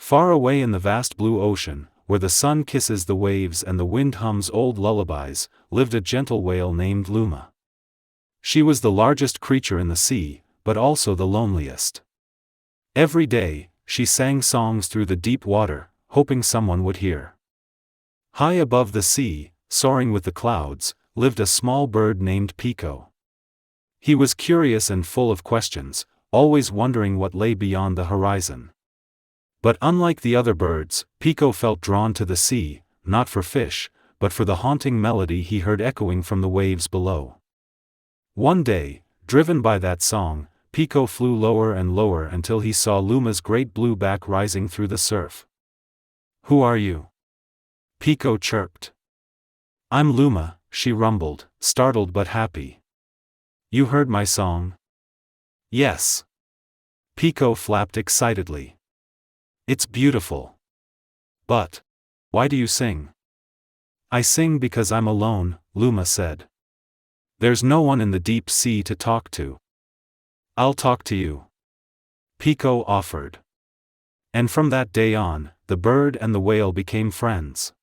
Far away in the vast blue ocean, where the sun kisses the waves and the wind hums old lullabies, lived a gentle whale named Luma. She was the largest creature in the sea, but also the loneliest. Every day, she sang songs through the deep water, hoping someone would hear. High above the sea, soaring with the clouds, lived a small bird named Pico. He was curious and full of questions, always wondering what lay beyond the horizon. But unlike the other birds, Pico felt drawn to the sea, not for fish, but for the haunting melody he heard echoing from the waves below. One day, driven by that song, Pico flew lower and lower until he saw Luma's great blue back rising through the surf. "Who are you?" Pico chirped. "I'm Luma," she rumbled, startled but happy. "You heard my song?" "Yes." Pico flapped excitedly. "It's beautiful. But why do you sing?" "I sing because I'm alone," Luma said. "There's no one in the deep sea to talk to." "I'll talk to you," Pico offered. And from that day on, the bird and the whale became friends.